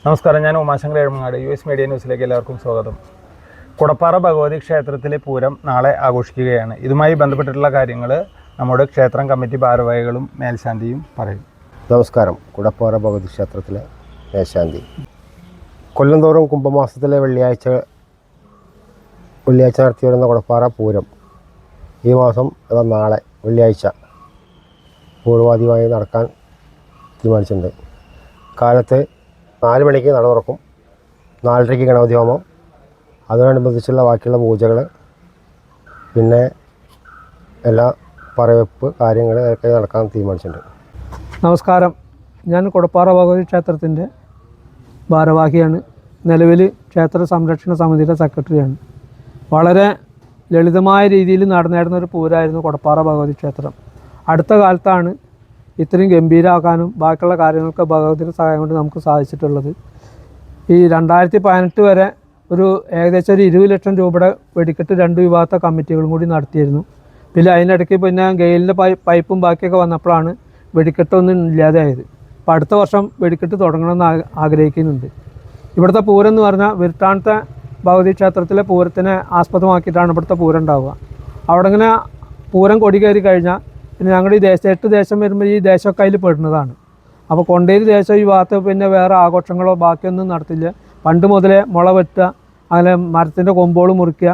നമസ്കാരം, ഞാൻ Umashankar Ezhumangad. US media ന്യൂസിലേക്ക് എല്ലാവർക്കും സ്വാഗതം. കുടപ്പാറ ഭഗവതി ക്ഷേത്രത്തിലെ പൂരം നാളെ ആഘോഷിക്കുകയാണ്. ഇതുമായി ബന്ധപ്പെട്ടിട്ടുള്ള കാര്യങ്ങൾ നമ്മുടെ ക്ഷേത്രം കമ്മിറ്റി ഭാരവാഹികളും മേൽശാന്തിയും പറയും. നമസ്കാരം. കുടപ്പാറ ഭഗവതി ക്ഷേത്രത്തിലെ മേൽശാന്തി. കൊല്ലം തോറും കുംഭമാസത്തിലെ വെള്ളിയാഴ്ച നടത്തി വരുന്ന കുടപ്പാറ പൂരം ഈ മാസം നാളെ വെള്ളിയാഴ്ച പൂർവാധികമായി നടക്കാൻ തീരുമാനിച്ചിട്ടുണ്ട്. കാലത്ത് 4 മണിക്ക് നട തുറക്കും, 4:30 ഗണപതി ഹോമം, അതിനോടനുബന്ധിച്ചുള്ള ബാക്കിയുള്ള പൂജകൾ, പിന്നെ എല്ലാ പറവെപ്പ് കാര്യങ്ങൾ ഒക്കെ നടക്കാൻ തീരുമാനിച്ചിട്ടുണ്ട്. നമസ്കാരം, ഞാൻ കുടപ്പാറ ഭഗവതി ക്ഷേത്രത്തിൻ്റെ ഭാരവാഹിയാണ്. നിലവിൽ ക്ഷേത്ര സംരക്ഷണ സമിതിയുടെ സെക്രട്ടറിയാണ്. വളരെ ലളിതമായ രീതിയിൽ നടന്നിരുന്ന ഒരു പൂരമായിരുന്നു കുടപ്പാറ ഭഗവതി ക്ഷേത്രം. അടുത്ത കാലത്താണ് ഇത്രയും ഗംഭീരമാക്കാനും ബാക്കിയുള്ള കാര്യങ്ങളൊക്കെ ഭഗവതിയുടെ സഹായം കൊണ്ട് നമുക്ക് സാധിച്ചിട്ടുള്ളത്. ഈ 2018 വരെ ഏകദേശം ഒരു 20 ലക്ഷം രൂപയുടെ വെടിക്കെട്ട് 2 വിഭാഗത്തെ കമ്മിറ്റികളും കൂടി നടത്തിയിരുന്നു. പിന്നെ അതിനിടയ്ക്ക് ഗെയിലിൻ്റെ പൈപ്പും ബാക്കിയൊക്കെ വന്നപ്പോഴാണ് വെടിക്കെട്ടൊന്നും ഇല്ലാതെയായത്. അപ്പോൾ അടുത്ത വർഷം വെടിക്കെട്ട് തുടങ്ങണമെന്ന് ആഗ്രഹിക്കുന്നുണ്ട്. ഇവിടുത്തെ പൂരം എന്ന് പറഞ്ഞാൽ വിരുട്ടാണത്തെ ഭഗവതി ക്ഷേത്രത്തിലെ പൂരത്തിനെ ആസ്പദമാക്കിയിട്ടാണ് ഇവിടുത്തെ പൂരം ഉണ്ടാവുക. അവിടെ ഇങ്ങനെ പൂരം കൊടി കയറി കഴിഞ്ഞാൽ പിന്നെ ഞങ്ങളുടെ ഈ 8 ദേശം വരുമ്പോൾ ഈ ദേശമൊക്കെ അതിൽ പെടുന്നതാണ്. അപ്പോൾ കൊണ്ടേരി ദേശം ഈ ഭാഗത്ത് പിന്നെ വേറെ ആഘോഷങ്ങളോ ബാക്കിയൊന്നും നടത്തില്ല. പണ്ട് മുതലേ മുള വെട്ടുക, അങ്ങനെ മരത്തിൻ്റെ കൊമ്പോൾ മുറിക്കുക,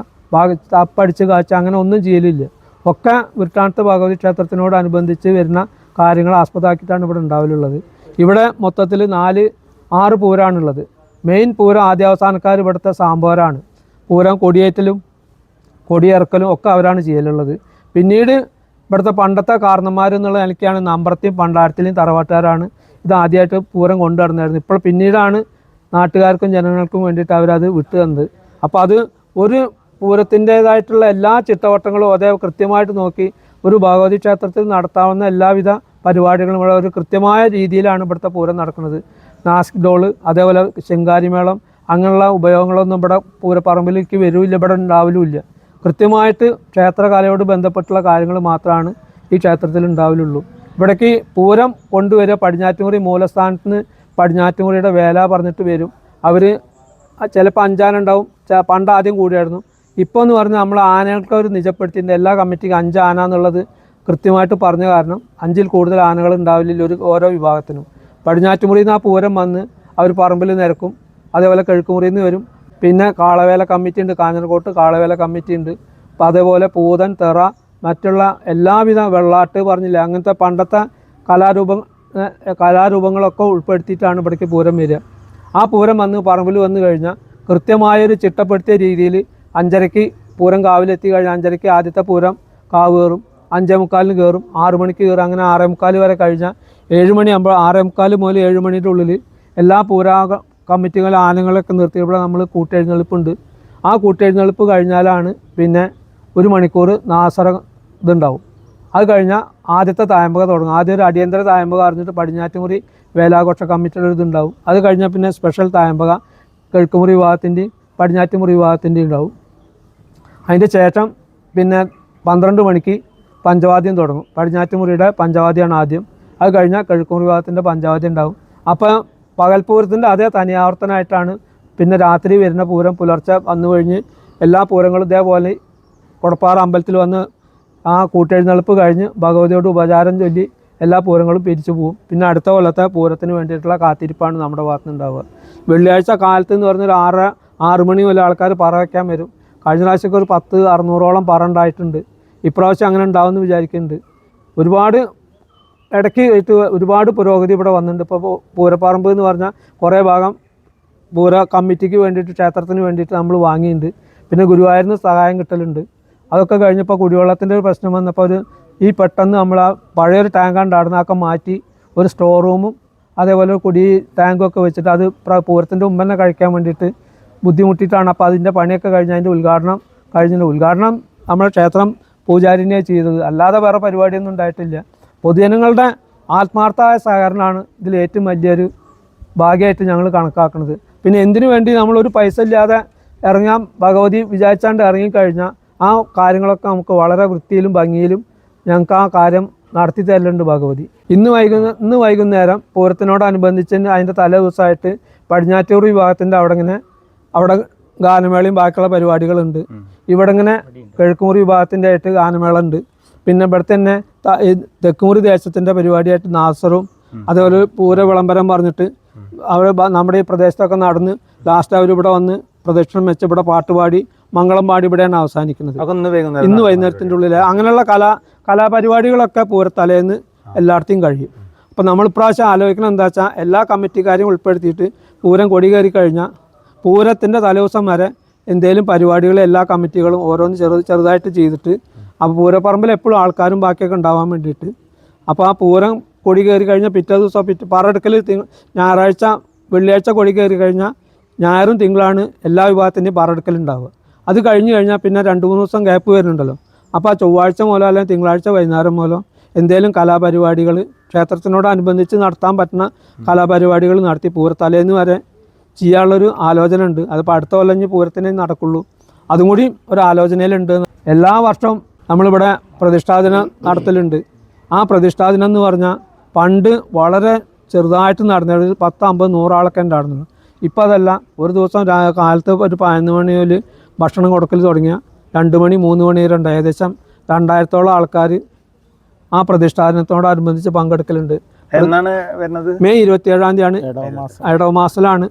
തപ്പടിച്ച് കാച്ചുക, അങ്ങനെ ഒന്നും ചെയ്യലില്ല. ഒക്കെ വിരുട്ടാണത്തെ ഭഗവതി ക്ഷേത്രത്തിനോടനുബന്ധിച്ച് വരുന്ന കാര്യങ്ങൾ ആസ്പദമാക്കിയിട്ടാണ് ഇവിടെ ഉണ്ടാവലുള്ളത്. ഇവിടെ മൊത്തത്തിൽ 4-6 പൂരമാണുള്ളത്. മെയിൻ പൂരം ആദ്യാവസാനക്കാർ ഇവിടുത്തെ സാമ്പാറാണ്. പൂരം കൊടിയേറ്റലും കൊടിയിറക്കലും ഒക്കെ അവരാണ് ചെയ്യലുള്ളത്. പിന്നീട് ഇവിടുത്തെ പണ്ടത്തെ കാരണന്മാരെന്നുള്ള നിലയ്ക്കാണ് നമ്പ്രത്തെയും പണ്ടാരത്തിലെയും തറവാട്ടുകാരാണ് ഇത് ആദ്യമായിട്ട് പൂരം കൊണ്ടു നടന്നായിരുന്നു. ഇപ്പോൾ പിന്നീടാണ് നാട്ടുകാർക്കും ജനങ്ങൾക്കും വേണ്ടിയിട്ട് അവരത് വിട്ടു തന്നത്. അപ്പോൾ അത് ഒരു പൂരത്തിൻ്റേതായിട്ടുള്ള എല്ലാ ചിട്ടവട്ടങ്ങളും അതേ കൃത്യമായിട്ട് നോക്കി ഒരു ഭഗവതി ക്ഷേത്രത്തിൽ നടത്താവുന്ന എല്ലാവിധ പരിപാടികളും ഇവിടെ ഒരു കൃത്യമായ രീതിയിലാണ് ഇവിടുത്തെ പൂരം നടക്കുന്നത്. നാസിക് ഡോള്, അതേപോലെ ശിങ്കാരിമേളം, അങ്ങനെയുള്ള ഉപയോഗങ്ങളൊന്നും ഇവിടെ പൂരപ്പറമ്പിലേക്ക് വരില്ല, ഇവിടെ ഉണ്ടാവലുമില്ല. കൃത്യമായിട്ട് ക്ഷേത്രകലയോട് ബന്ധപ്പെട്ടുള്ള കാര്യങ്ങൾ മാത്രമാണ് ഈ ക്ഷേത്രത്തിൽ ഉണ്ടാവലുള്ളൂ. ഇവിടേക്ക് പൂരം കൊണ്ടുവരിക പടിഞ്ഞാറ്റുമുറി മൂലസ്ഥാനത്ത് നിന്ന് പടിഞ്ഞാറ്റുമുറിയുടെ വേല പറഞ്ഞിട്ട് വരും. അവർ ചിലപ്പോൾ 5 ആന ഉണ്ടാവും, പണ്ട് ആദ്യം കൂടിയായിരുന്നു. ഇപ്പോൾ എന്ന് പറഞ്ഞാൽ നമ്മൾ ആനകൾക്ക് അവർ നിജപ്പെടുത്തിയിട്ടുണ്ട്. എല്ലാ കമ്മിറ്റിക്കും 5 ആന എന്നുള്ളത് കൃത്യമായിട്ട് പറഞ്ഞ കാരണം 5-ൽ കൂടുതൽ ആനകൾ ഉണ്ടാവില്ല ഓരോ വിഭാഗത്തിനും. പടിഞ്ഞാറ്റുമുറിയിൽ നിന്ന് ആ പൂരം വന്ന് അവർ പറമ്പിൽ നിരക്കും. അതേപോലെ കിഴക്കുമുറിയിൽ നിന്ന് വരും. പിന്നെ കാളവേല കമ്മിറ്റി ഉണ്ട്, കാഞ്ഞർകോട്ട് കാളവേല കമ്മിറ്റി ഉണ്ട്. അപ്പോൾ അതേപോലെ പൂതൻ, തെറ, മറ്റുള്ള എല്ലാവിധ വെള്ളാട്ട് പറഞ്ഞില്ല, അങ്ങനത്തെ പണ്ടത്തെ കലാരൂപങ്ങളൊക്കെ ഉൾപ്പെടുത്തിയിട്ടാണ് ഇവിടേക്ക് പൂരം വരിക. ആ പൂരം വന്ന് പറമ്പിൽ വന്നു കഴിഞ്ഞാൽ കൃത്യമായൊരു ചിട്ടപ്പെടുത്തിയ രീതിയിൽ 5:30 പൂരം കാവിലെത്തി കഴിഞ്ഞാൽ 5:30 ആദ്യത്തെ പൂരം കാവ് കയറും, 5:45 കയറും, 6 മണിക്ക് കയറും, അങ്ങനെ 6:45 വരെ കഴിഞ്ഞാൽ 7 മണിയാകുമ്പോൾ 6:45 മുതൽ 7 മണിയുടെ ഉള്ളിൽ എല്ലാ കമ്മിറ്റികൾ ആനകളൊക്കെ നിർത്തി ഇവിടെ നമ്മൾ കൂട്ടെഴുന്നള്ളിപ്പുണ്ട്. ആ കൂട്ടെഴുന്നള്ളിപ്പ് കഴിഞ്ഞാലാണ് പിന്നെ 1 മണിക്കൂർ നാസറ ഇതുണ്ടാവും. അത് കഴിഞ്ഞാൽ ആദ്യത്തെ തായമ്പക തുടങ്ങും. ആദ്യം ഒരു അടിയന്തര തായമ്പക അറിഞ്ഞിട്ട് പടിഞ്ഞാറ്റുമുറി വേലാഘോഷ കമ്മിറ്റിയുടെ ഇതുണ്ടാവും. അത് കഴിഞ്ഞാൽ പിന്നെ സ്പെഷ്യൽ തായമ്പക കിഴക്കുമുറി വിഭാഗത്തിൻ്റെയും പടിഞ്ഞാറ്റുമുറി വിഭാഗത്തിൻ്റെയും ഉണ്ടാവും. അതിൻ്റെ ശേഷം പിന്നെ 12 മണിക്ക് പഞ്ചവാദ്യം തുടങ്ങും. പടിഞ്ഞാറ്റുമുറിയുടെ പഞ്ചവാദ്യമാണ് ആദ്യം. അത് കഴിഞ്ഞാൽ കിഴക്കുമുറി വിഭാഗത്തിൻ്റെ പഞ്ചവാദ്യം ഉണ്ടാവും. അപ്പോൾ പകൽപൂരത്തിൻ്റെ അതേ തനിയാവർത്തനമായിട്ടാണ് പിന്നെ രാത്രി വരുന്ന പൂരം. പുലർച്ചെ വന്നു കഴിഞ്ഞ് എല്ലാ പൂരങ്ങളും ഇതേപോലെ കുടപ്പാറ അമ്പലത്തിൽ വന്ന് ആ കൂട്ടെഴുന്നള്ളിപ്പ് കഴിഞ്ഞ് ഭഗവതിയോട് ഉപചാരം ചൊല്ലി എല്ലാ പൂരങ്ങളും പിരിച്ചു പോകും. പിന്നെ അടുത്ത കൊല്ലത്തെ പൂരത്തിന് വേണ്ടിയിട്ടുള്ള കാത്തിരിപ്പാണ് നമ്മുടെ ഭാഗത്ത് ഉണ്ടാവുക. വെള്ളിയാഴ്ച കാലത്ത് എന്ന് പറഞ്ഞാൽ 6 മണി മുതൽ ആൾക്കാർ പറ വയ്ക്കാൻ വരും. കഴിഞ്ഞ പ്രാവശ്യമൊക്കെ ഒരു 600-ഓളം പറ ഉണ്ടായിട്ടുണ്ട്. ഇപ്രാവശ്യം അങ്ങനെ ഉണ്ടാവുമെന്ന് വിചാരിക്കുന്നുണ്ട്. ഇടയ്ക്ക് ഒരുപാട് പുരോഗതി ഇവിടെ വന്നിട്ടുണ്ട്. ഇപ്പോൾ പൂരപ്പറമ്പ് എന്ന് പറഞ്ഞാൽ കുറേ ഭാഗം പൂര കമ്മിറ്റിക്ക് വേണ്ടിയിട്ട് ക്ഷേത്രത്തിന് വേണ്ടിയിട്ട് നമ്മൾ വാങ്ങിയിട്ടുണ്ട്. പിന്നെ ഗുരുവായൂരിന് സഹായം കിട്ടലുണ്ട്. അതൊക്കെ കഴിഞ്ഞപ്പോൾ കുടിവെള്ളത്തിൻ്റെ ഒരു പ്രശ്നം വന്നപ്പോൾ ഈ പെട്ടെന്ന് നമ്മൾ ആ പഴയൊരു ടാങ്കാണ്ട് അവിടുന്നൊക്കെ മാറ്റി ഒരു സ്റ്റോർ റൂമും അതേപോലെ കുടി ടാങ്കൊക്കെ വെച്ചിട്ട് അത് പൂരത്തിൻ്റെ മുമ്പ് തന്നെ കഴിക്കാൻ വേണ്ടിയിട്ട് ബുദ്ധിമുട്ടിയിട്ടാണ്. അപ്പോൾ അതിൻ്റെ പണിയൊക്കെ കഴിഞ്ഞ് അതിൻ്റെ ഉദ്ഘാടനം നമ്മുടെ ക്ഷേത്രം പൂജാരിനെയാണ് ചെയ്തത്. അല്ലാതെ വേറെ പരിപാടിയൊന്നും ഉണ്ടായിട്ടില്ല. പൊതുജനങ്ങളുടെ ആത്മാർത്ഥമായ സഹകരണമാണ് ഇതിൽ ഏറ്റവും വലിയൊരു ഭാഗ്യമായിട്ട് ഞങ്ങൾ കണക്കാക്കുന്നത്. പിന്നെ എന്തിനു വേണ്ടി നമ്മളൊരു പൈസ ഇല്ലാതെ ഇറങ്ങാൻ ഭഗവതി വിചാരിച്ചാണ്ട് ഇറങ്ങിക്കഴിഞ്ഞാൽ ആ കാര്യങ്ങളൊക്കെ നമുക്ക് വളരെ വൃത്തിയിലും ഭംഗിയിലും ഞങ്ങൾക്ക് ആ കാര്യം നടത്തി തരലുണ്ട് ഭഗവതി. ഇന്ന് വൈകുന്നേരം പൂരത്തിനോടനുബന്ധിച്ച് അതിൻ്റെ തലേ ദിവസമായിട്ട് പടിഞ്ഞാറ്റൂർ വിഭാഗത്തിൻ്റെ അവിടെ ഗാനമേളയും ബാക്കിയുള്ള പരിപാടികളുണ്ട്. ഇവിടെ ഇങ്ങനെ കിഴക്കുമുറി വിഭാഗത്തിൻ്റെ ആയിട്ട് ഗാനമേള ഉണ്ട്. പിന്നെ ഇവിടെ തന്നെ ഈ തെക്കുമുറി ദേശത്തിൻ്റെ പരിപാടിയായിട്ട് നാസറും അതേപോലെ പൂര വിളംബരം പറഞ്ഞിട്ട് അവിടെ നമ്മുടെ ഈ പ്രദേശത്തൊക്കെ നടന്ന് ലാസ്റ്റ് അവരിവിടെ വന്ന് പ്രദക്ഷിണം വെച്ച് ഇവിടെ പാട്ടുപാടി മംഗളം പാടി ഇവിടെയാണ് അവസാനിക്കുന്നത്. ഇന്ന് വൈകുന്നേരത്തിൻ്റെ ഉള്ളിൽ അങ്ങനെയുള്ള കലാപരിപാടികളൊക്കെ പൂരത്തലേന്ന് എല്ലായിടത്തും കഴിയും. അപ്പോൾ നമ്മൾ ഇപ്രാവശ്യം ആലോചിക്കണം എന്താ വെച്ചാൽ എല്ലാ കമ്മിറ്റിക്കാരെയും ഉൾപ്പെടുത്തിയിട്ട് പൂരം കൊടി കയറി കഴിഞ്ഞാൽ പൂരത്തിൻ്റെ തലേദിവസം വരെ എന്തെങ്കിലും പരിപാടികൾ എല്ലാ കമ്മിറ്റികളും ഓരോന്ന് ചെറുതായിട്ട് ചെയ്തിട്ട് അപ്പോൾ പൂരപ്പറമ്പിൽ എപ്പോഴും ആൾക്കാരും ബാക്കിയൊക്കെ ഉണ്ടാവാൻ വേണ്ടിയിട്ട് അപ്പോൾ ആ പൂരം കൊടി കയറി കഴിഞ്ഞാൽ പിറ്റേ ദിവസം പറയെടുക്കൽ ഞായറാഴ്ച വെള്ളിയാഴ്ച കൊടി കയറി കഴിഞ്ഞാൽ ഞായറും തിങ്കളാണ് എല്ലാ വിഭാഗത്തിൻ്റെയും പറയെടുക്കൽ ഉണ്ടാവുക. അത് കഴിഞ്ഞ് കഴിഞ്ഞാൽ പിന്നെ 2-3 ദിവസം ഗ്യാപ്പ് വരുന്നുണ്ടല്ലോ. അപ്പോൾ ആ ചൊവ്വാഴ്ച മൂലം അല്ലെങ്കിൽ തിങ്കളാഴ്ച വൈകുന്നേരം മൂലം എന്തെങ്കിലും കലാപരിപാടികൾ ക്ഷേത്രത്തിനോടനുബന്ധിച്ച് നടത്താൻ പറ്റുന്ന കലാപരിപാടികൾ നടത്തി പൂരത്തലേന്ന് വരെ ചെയ്യാനുള്ളൊരു ആലോചന ഉണ്ട്. അതിപ്പോൾ അടുത്ത കൊല്ലം പൂരത്തിനേ നടക്കുള്ളൂ. അതും കൂടി ഒരു ആലോചനയിലുണ്ട്. എല്ലാ വർഷവും നമ്മളിവിടെ പ്രതിഷ്ഠാദിനം നടത്തലുണ്ട്. ആ പ്രതിഷ്ഠാദിനം എന്ന് പറഞ്ഞാൽ പണ്ട് വളരെ ചെറുതായിട്ട് നടന്നത് 10-50-100 ആളൊക്കെ ഉണ്ടായിരുന്നുള്ളൂ. ഇപ്പോൾ അതല്ല, ഒരു ദിവസം കാലത്ത് ഒരു 11 മണി മുതൽ ഭക്ഷണം കൊടുക്കൽ തുടങ്ങിയ 2 മണി 3 മണി വരെ ഉണ്ട്. ഏകദേശം 2000-ഓളം ആൾക്കാർ ആ പ്രതിഷ്ഠാദിനത്തോടനുബന്ധിച്ച് പങ്കെടുക്കലുണ്ട്. എന്നാണ് വരുന്നത്? മെയ് 27-ാം തീയതിയാണ്. ഇടവ മാസത്തിലാണ്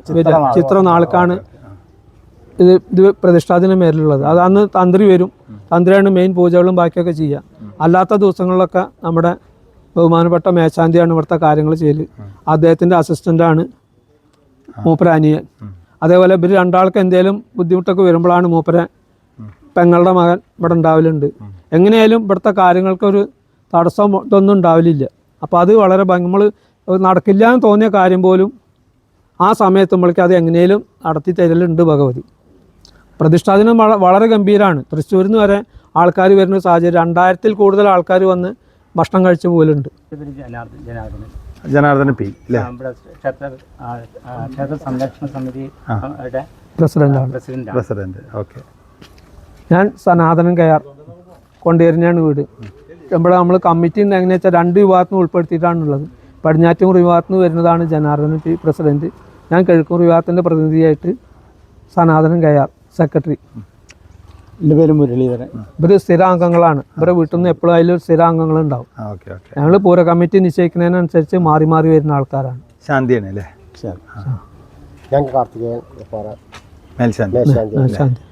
ചിത്ര നാൾക്കാണ് ഇത് പ്രതിഷ്ഠാദിനം പേരിലുള്ളത്. അത് അന്ന് തന്ത്രി വരും. തന്ത്രിയാണ് മെയിൻ പൂജകളും ബാക്കിയൊക്കെ ചെയ്യുക. അല്ലാത്ത ദിവസങ്ങളിലൊക്കെ നമ്മുടെ ബഹുമാനപ്പെട്ട മേശാന്തിയാണ് ഇവിടുത്തെ കാര്യങ്ങൾ ചെയ്യൽ. അദ്ദേഹത്തിൻ്റെ അസിസ്റ്റൻ്റാണ് മൂപ്പര അനിയൻ. അതേപോലെ ഇവർ രണ്ടാൾക്ക് എന്തെങ്കിലും ബുദ്ധിമുട്ടൊക്കെ വരുമ്പോഴാണ് മൂപ്പര പെങ്ങളുടെ മകൻ ഇവിടെ ഉണ്ടാവലുണ്ട്. എങ്ങനെയായാലും ഇവിടുത്തെ കാര്യങ്ങൾക്കൊരു തടസ്സം ഇതൊന്നും ഉണ്ടാവലില്ല. അപ്പോൾ അത് വളരെ നമ്മൾ നടക്കില്ല എന്ന് തോന്നിയ കാര്യം പോലും ആ സമയത്ത് നമ്മൾക്ക് അത് എങ്ങനെയും നടത്തി തരലുണ്ട് ഭഗവതി. പ്രതിഷ്ഠാദിനം വളരെ ഗംഭീരമാണ്. തൃശ്ശൂരിൽ നിന്ന് വരെ ആൾക്കാർ വരുന്ന സാഹചര്യം 2000-ൽ കൂടുതൽ ആൾക്കാർ വന്ന് ഭക്ഷണം കഴിച്ച് പോലുണ്ട്. ജനാർദ്ദന പി ക്ഷേത്ര സംരക്ഷണ സമിതി പ്രസിഡന്റ്. ഓക്കെ. ഞാൻ സനാതനൻ കയാർ കൊണ്ടേരിഞ്ഞാണ് വീട്. ഇവിടെ നമ്മൾ കമ്മിറ്റി എങ്ങനെയാ വെച്ചാൽ 2 വിഭാഗത്തിന് ഉൾപ്പെടുത്തിയിട്ടാണുള്ളത്. പടിഞ്ഞാറ്റൂർ വിഭാഗത്തിന് വരുന്നതാണ് ജനാർദ്ദനൻ പി പ്രസിഡന്റ്. ഞാൻ കിഴക്കൂർ വിഭാഗത്തിൻ്റെ പ്രതിനിധിയായിട്ട് സനാതനൻ കയാർ സെക്രട്ടറി. എൻ്റെ പേര് മുരളീധരൻ. ഇവർ സ്ഥിരാംഗങ്ങളാണ്. ഇവരെ വീട്ടിൽ നിന്ന് എപ്പോഴും അതിലൊരു സ്ഥിരാംഗങ്ങളുണ്ടാവും. ഞങ്ങൾ പൂര കമ്മിറ്റി നിശ്ചയിക്കുന്നതിനനുസരിച്ച് മാറി മാറി വരുന്ന ആൾക്കാരാണ്. ശാന്തിയാണ് അല്ലേ? ഞാൻ കാർത്തികേയൻ മേൽശാന്തി.